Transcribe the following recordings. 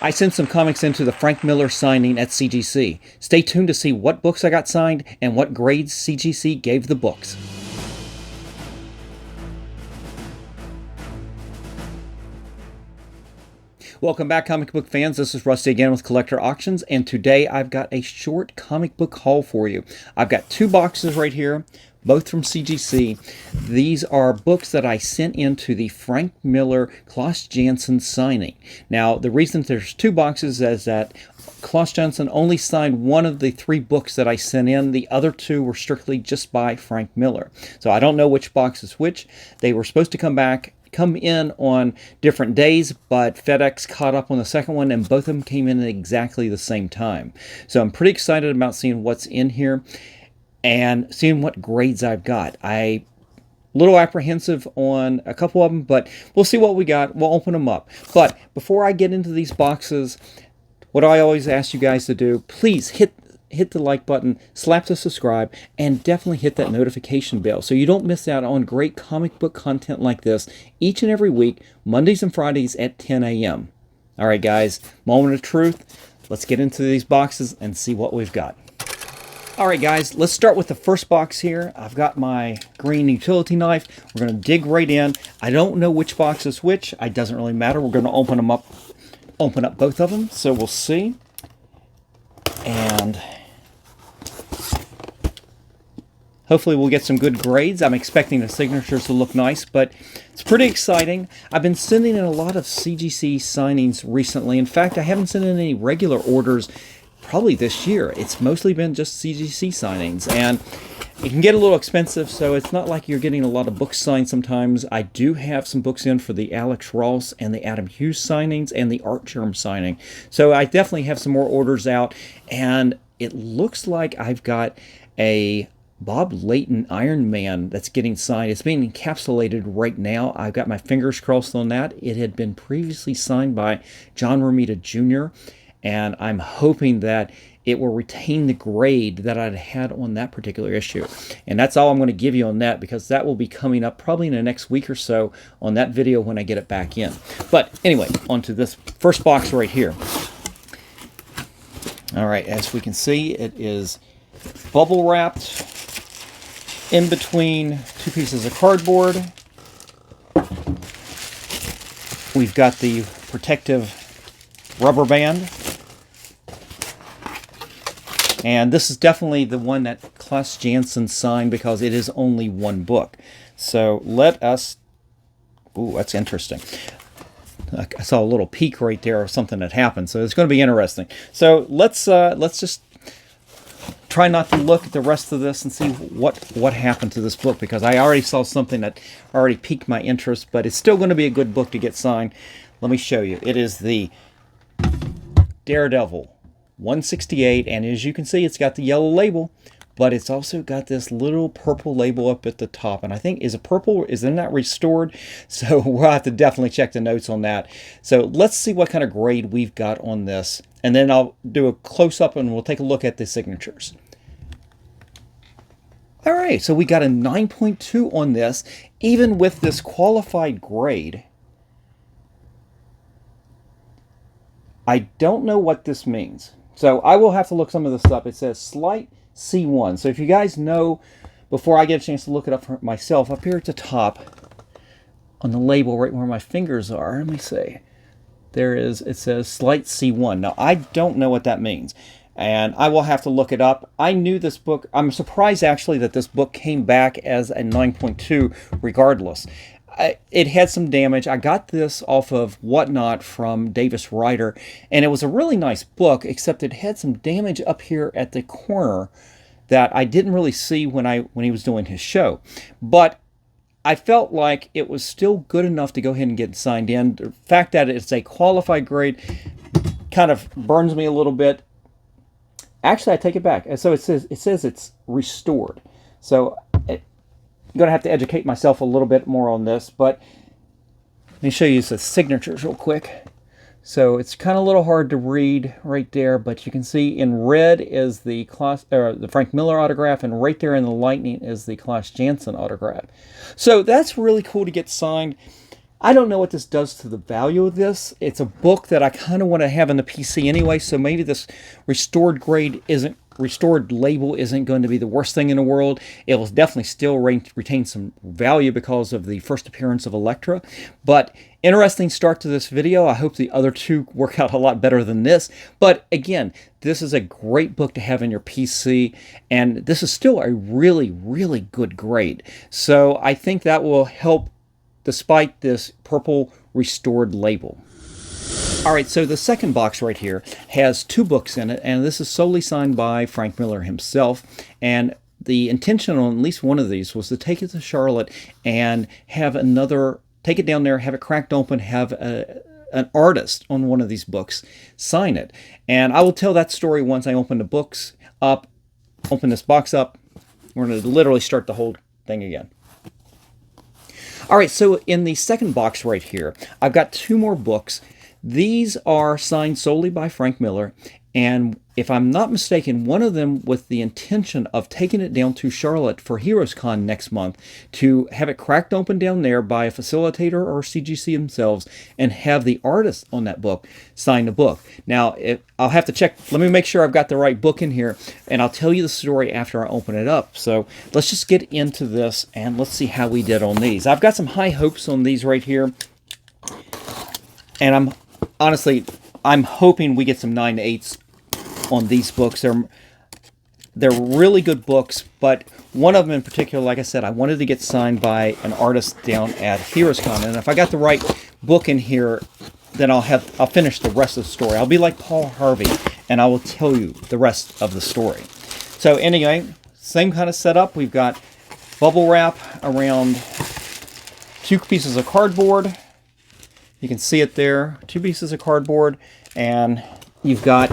I sent some comics into the Frank Miller signing at CGC. Stay tuned to see what books I got signed and what grades CGC gave the books. Welcome back, comic book fans. This is Rusty again with Collector Auctions, and today I've got a short comic book haul for you. I've got two boxes right here, both from CGC. These are books that I sent into the Frank Miller Klaus Janson signing. Now, the reason there's two boxes is that Klaus Janson only signed one of the three books that I sent in. The other two were strictly just by Frank Miller. So I don't know which box is which. They were supposed to come in on different days, but FedEx caught up on the second one, and both of them came in at exactly the same time. So I'm pretty excited about seeing what's in here and seeing what grades I've got. I'm a little apprehensive on a couple of them, but we'll see what we got. We'll open them up. But before I get into these boxes, what I always ask you guys to do, please hit the like button, slap the subscribe, and definitely hit that notification bell so you don't miss out on great comic book content like this each and every week, Mondays and Fridays at 10 a.m. All right, guys, moment of truth. Let's get into these boxes and see what we've got. All right, guys, let's start with the first box here. I've got my green utility knife. We're going to dig right in. I don't know which box is which. It doesn't really matter. We're going to open up both of them, so we'll see. And hopefully we'll get some good grades. I'm expecting the signatures to look nice, but it's pretty exciting. I've been sending in a lot of CGC signings recently. In fact, I haven't sent in any regular orders probably this year. It's mostly been just CGC signings, and it can get a little expensive, so it's not like you're getting a lot of books signed sometimes. I do have some books in for the Alex Ross and the Adam Hughes signings and the Art Germ signing. So I definitely have some more orders out, and it looks like I've got a Bob Layton Iron Man that's getting signed. It's being encapsulated right now. I've got my fingers crossed on that. It had been previously signed by John Romita Jr., and I'm hoping that it will retain the grade that I'd had on that particular issue. And that's all I'm going to give you on that, because that will be coming up probably in the next week or so on that video when I get it back in. But anyway, on to this first box right here. All right, as we can see, it is bubble wrapped in between two pieces of cardboard. We've got the protective rubber band. And this is definitely the one that Klaus Janson signed, because it is only one book. So let us... Ooh, that's interesting. I saw a little peek right there of something that happened, so it's going to be interesting. So let's just try not to look at the rest of this and see what happened to this book, because I already saw something that already piqued my interest, but it's still going to be a good book to get signed. Let me show you. It is the Daredevil 168, and as you can see, it's got the yellow label, but it's also got this little purple label up at the top. And I think, is it purple? Is it not restored? So we'll have to definitely check the notes on that. So let's see what kind of grade we've got on this, and then I'll do a close-up and we'll take a look at the signatures. All right, so we got a 9.2 on this, even with this qualified grade. I don't know what this means, so I will have to look some of this up. It says slight C1. So if you guys know, before I get a chance to look it up for myself, up here at the top on the label, right where my fingers are, let me see. There is, it says slight C1. Now, I don't know what that means, and I will have to look it up. I knew this book. I'm surprised, actually, that this book came back as a 9.2 regardless. It had some damage. I got this off of Whatnot from Davis Ryder, and it was a really nice book, except it had some damage up here at the corner that I didn't really see when he was doing his show. But I felt like it was still good enough to go ahead and get signed in. The fact that it's a qualified grade kind of burns me a little bit. Actually, I take it back. So it says it's restored. So I'm going to have to educate myself a little bit more on this, but let me show you the signatures real quick. So it's kind of a little hard to read right there, but you can see in red is the Frank Miller autograph, and right there in the lightning is the Klaus Janson autograph. So that's really cool to get signed. I don't know what this does to the value of this. It's a book that I kind of want to have in the PC anyway, so maybe this restored label isn't going to be the worst thing in the world. It will definitely still retain some value because of the first appearance of Elektra. But interesting start to this video. I hope the other two work out a lot better than this. But again, this is a great book to have in your PC, and this is still a really, really good grade. So I think that will help despite this purple restored label. All right, so the second box right here has 2 books in it, and this is solely signed by Frank Miller himself. And the intention on at least one of these was to take it to Charlotte and have take it down there, have it cracked open, have an artist on one of these books sign it. And I will tell that story once I open the books up, open this box up. We're going to literally start the whole thing again. All right, so in the second box right here, I've got 2 more books. These are signed solely by Frank Miller, and if I'm not mistaken, one of them with the intention of taking it down to Charlotte for Heroes Con next month to have it cracked open down there by a facilitator or CGC themselves and have the artist on that book sign the book. Now, I'll have to check. Let me make sure I've got the right book in here, and I'll tell you the story after I open it up. So let's just get into this, and let's see how we did on these. I've got some high hopes on these right here, and I'm hoping we get some 9/8s on these books. They're really good books, but one of them in particular, like I said, I wanted to get signed by an artist down at Heroes Con, and if I got the right book in here, then I'll finish the rest of the story. I'll be like Paul Harvey, and I will tell you the rest of the story. So anyway, same kind of setup. We've got bubble wrap around 2 pieces of cardboard. You can see it there, 2 pieces of cardboard, and you've got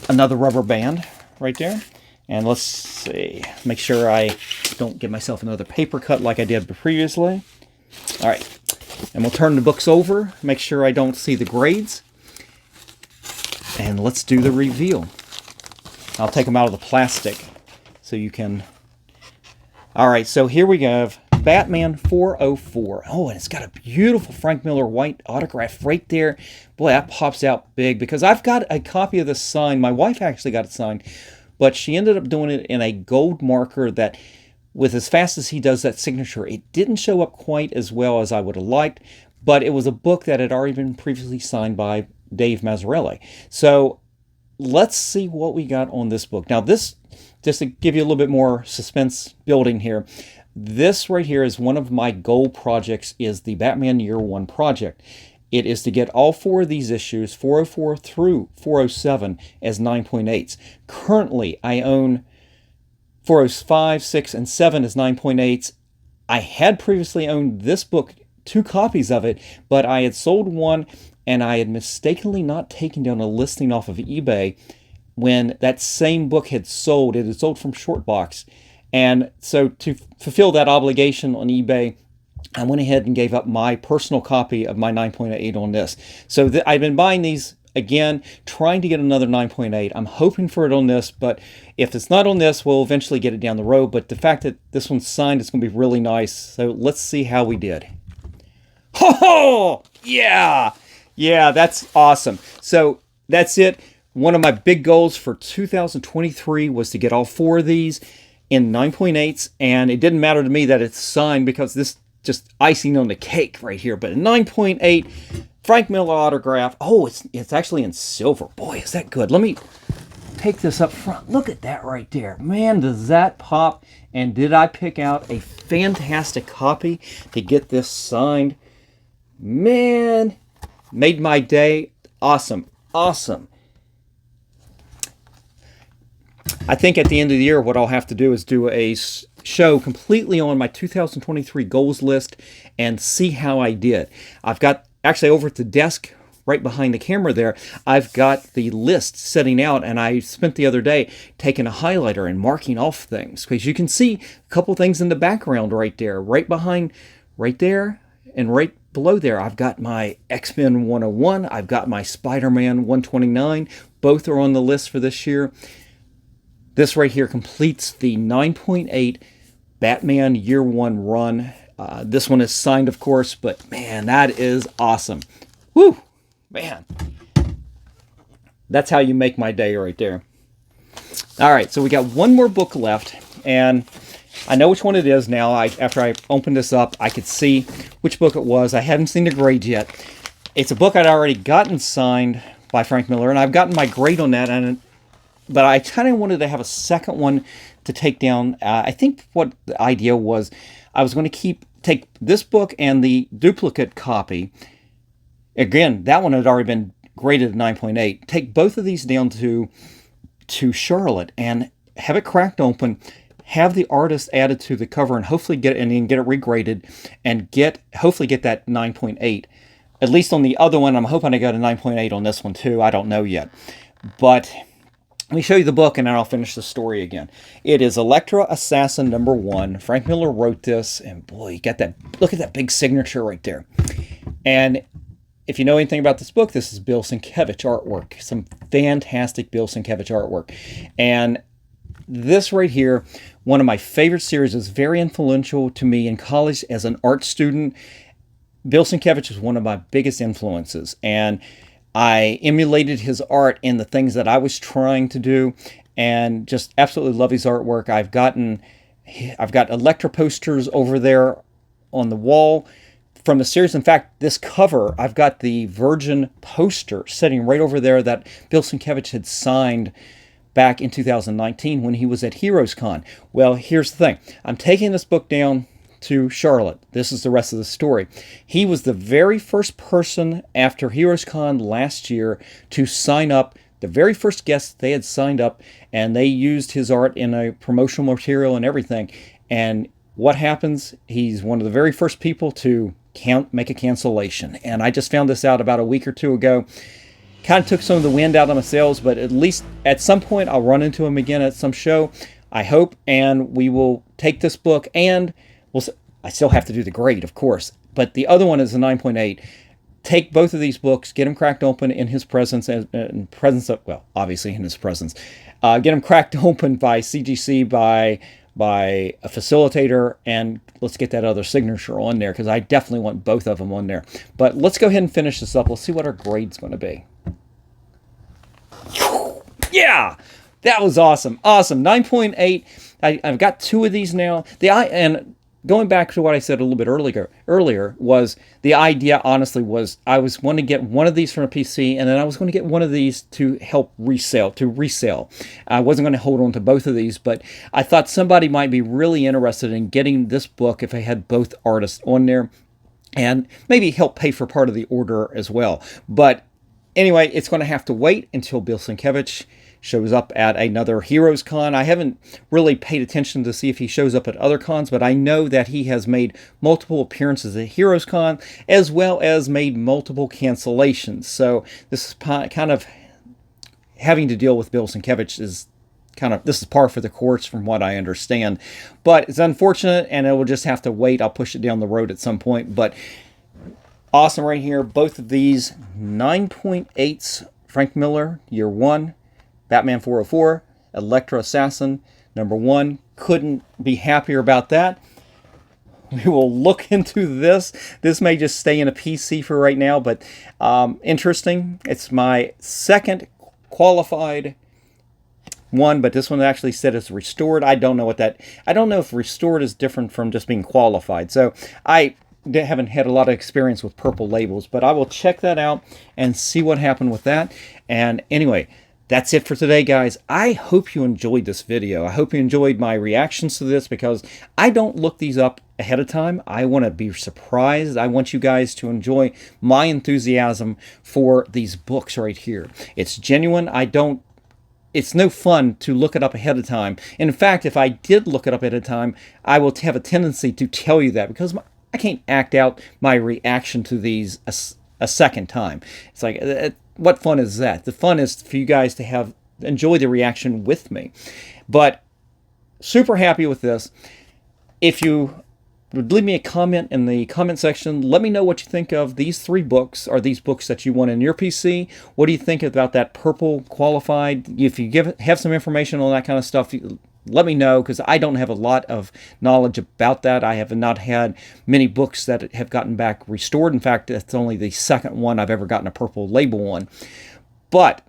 another rubber band right there. And let's see, make sure I don't give myself another paper cut like I did previously. All right, and we'll turn the books over, make sure I don't see the grades. And let's do the reveal. I'll take them out of the plastic so you can... All right, so here we have Batman 404. Oh, and it's got a beautiful Frank Miller white autograph right there. Boy, that pops out big because I've got a copy of this signed. My wife actually got it signed, but she ended up doing it in a gold marker that, with as fast as he does that signature, it didn't show up quite as well as I would have liked, but it was a book that had already been previously signed by Dave Mazzarelli. So let's see what we got on this book. Now this, just to give you a little bit more suspense building here, this right here is one of my goal projects, is the Batman Year 1 project. It is to get all 4 of these issues, 404 through 407, as 9.8s. Currently, I own 405, 6, and 7 as 9.8s. I had previously owned this book, 2 copies of it, but I had sold one, and I had mistakenly not taken down a listing off of eBay when that same book had sold. It had sold from Shortbox. And so to fulfill that obligation on eBay, I went ahead and gave up my personal copy of my 9.8 on this. So I've been buying these again, trying to get another 9.8. I'm hoping for it on this, but if it's not on this, we'll eventually get it down the road. But the fact that this one's signed, it's going to be really nice. So let's see how we did. Ho ho! Yeah! Yeah, that's awesome. So that's it. One of my big goals for 2023 was to get all 4 of these in 9.8s, and it didn't matter to me that it's signed because this just icing on the cake right here. But a 9.8 Frank Miller autograph. Oh, it's actually in silver. Boy, is that good. Let me take this up front. Look at that right there. Man, does that pop. And did I pick out a fantastic copy to get this signed? Man, made my day. Awesome. Awesome. I think at the end of the year, what I'll have to do is do a show completely on my 2023 goals list and see how I did. I've got, actually over at the desk right behind the camera there, I've got the list setting out, and I spent the other day taking a highlighter and marking off things, because you can see a couple things in the background right there, right behind, right there, and right below there. I've got my X-Men 101, I've got my Spider-Man 129, both are on the list for this year. This right here completes the 9.8 Batman Year 1 run. This one is signed, of course, but man, that is awesome. Woo! Man. That's how you make my day right there. All right, so we got one more book left, and I know which one it is now. After I opened this up, I could see which book it was. I hadn't seen the grade yet. It's a book I'd already gotten signed by Frank Miller, and I've gotten my grade on that, but I kind of wanted to have a second one to take down. I think what the idea was, I was going to take this book and the duplicate copy. Again, that one had already been graded at 9.8. Take both of these down to Charlotte and have it cracked open, have the artist added to the cover, and hopefully get it regraded and hopefully get that 9.8. At least on the other one. I'm hoping I got a 9.8 on this one too. I don't know yet. But let me show you the book and then I'll finish the story again. It is Elektra Assassin #1. Frank Miller wrote this, and boy, you got that. Look at that big signature right there. And if you know anything about this book, this is Bill Sienkiewicz artwork. Some fantastic Bill Sienkiewicz artwork. And this right here, one of my favorite series, is very influential to me in college as an art student. Bill Sienkiewicz was one of my biggest influences, and I emulated his art in the things that I was trying to do, and just absolutely love his artwork. I've got Elektra posters over there on the wall from the series. In fact, this cover, I've got the Virgin poster sitting right over there that Bill Sienkiewicz had signed back in 2019 when he was at Heroes Con. Well, here's the thing. I'm taking this book down to Charlotte. This is the rest of the story. He was the very first person after Heroes Con last year to sign up, the very first guest they had signed up, and they used his art in a promotional material and everything. And what happens? He's one of the very first people to make a cancellation. And I just found this out about a week or two ago. Kind of took some of the wind out of my sails, but at least at some point I'll run into him again at some show, I hope, and we will take this book, and I still have to do the grade, of course, but the other one is a 9.8. Take both of these books, get them cracked open in his presence, well, obviously in his presence. Get them cracked open by CGC, by a facilitator, and let's get that other signature on there, because I definitely want both of them on there. But let's go ahead and finish this up. Let's see what our grade's going to be. Yeah! That was awesome. Awesome. 9.8. I've got two of these now. And going back to what I said a little bit earlier was the idea, honestly, was I was going to get one of these from a PC, and then I was going to get one of these to help resell. I wasn't going to hold on to both of these, but I thought somebody might be really interested in getting this book if I had both artists on there, and maybe help pay for part of the order as well. But anyway, it's going to have to wait until Bill Sienkiewicz shows up at another Heroes Con. I haven't really paid attention to see if he shows up at other cons, but I know that he has made multiple appearances at Heroes Con, as well as made multiple cancellations. So this is kind of having to deal with Bill Sienkiewicz this is par for the course from what I understand. But it's unfortunate, and it will just have to wait. I'll push it down the road at some point. But awesome right here. Both of these 9.8s, Frank Miller, Year 1, Batman 404, Elektra Assassin #1. Couldn't be happier about that. We will look into this. This may just stay in a PC for right now, but interesting. It's my second qualified one, but this one actually said it's restored. I don't know if restored is different from just being qualified. So I haven't had a lot of experience with purple labels, but I will check that out and see what happened with that. And anyway, that's it for today, guys. I hope you enjoyed this video. I hope you enjoyed my reactions to this, because I don't look these up ahead of time. I want to be surprised. I want you guys to enjoy my enthusiasm for these books right here. It's genuine. It's no fun to look it up ahead of time. In fact, if I did look it up ahead of time, I will have a tendency to tell you that, because I can't act out my reaction to these a second time. It's like, what fun is that? The fun is for you guys to enjoy the reaction with me. But super happy with this. If you would leave me a comment in the comment section, let me know what you think of these three books. Are these books that you want in your PC? What do you think about that purple qualified? If you have some information on that kind of stuff, let me know, because I don't have a lot of knowledge about that. I have not had many books that have gotten back restored. In fact, that's only the second one I've ever gotten a purple label on. But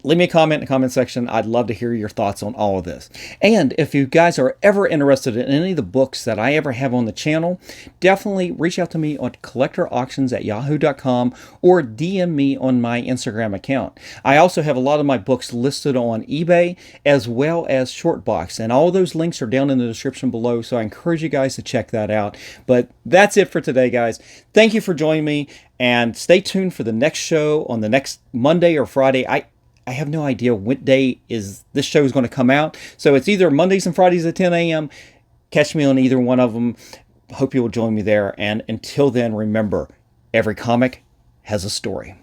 leave me a comment in the comment section. I'd love to hear your thoughts on all of this. And if you guys are ever interested in any of the books that I ever have on the channel, definitely reach out to me on collectorauctions@yahoo.com or DM me on my Instagram account. I also have a lot of my books listed on eBay as well as Shortbox, and all those links are down in the description below, so I encourage you guys to check that out. But that's it for today, guys. Thank you for joining me, and stay tuned for the next show on the next Monday or Friday. I have no idea what day this show is going to come out. So it's either Mondays and Fridays at 10 a.m. Catch me on either one of them. Hope you will join me there. And until then, remember, every comic has a story.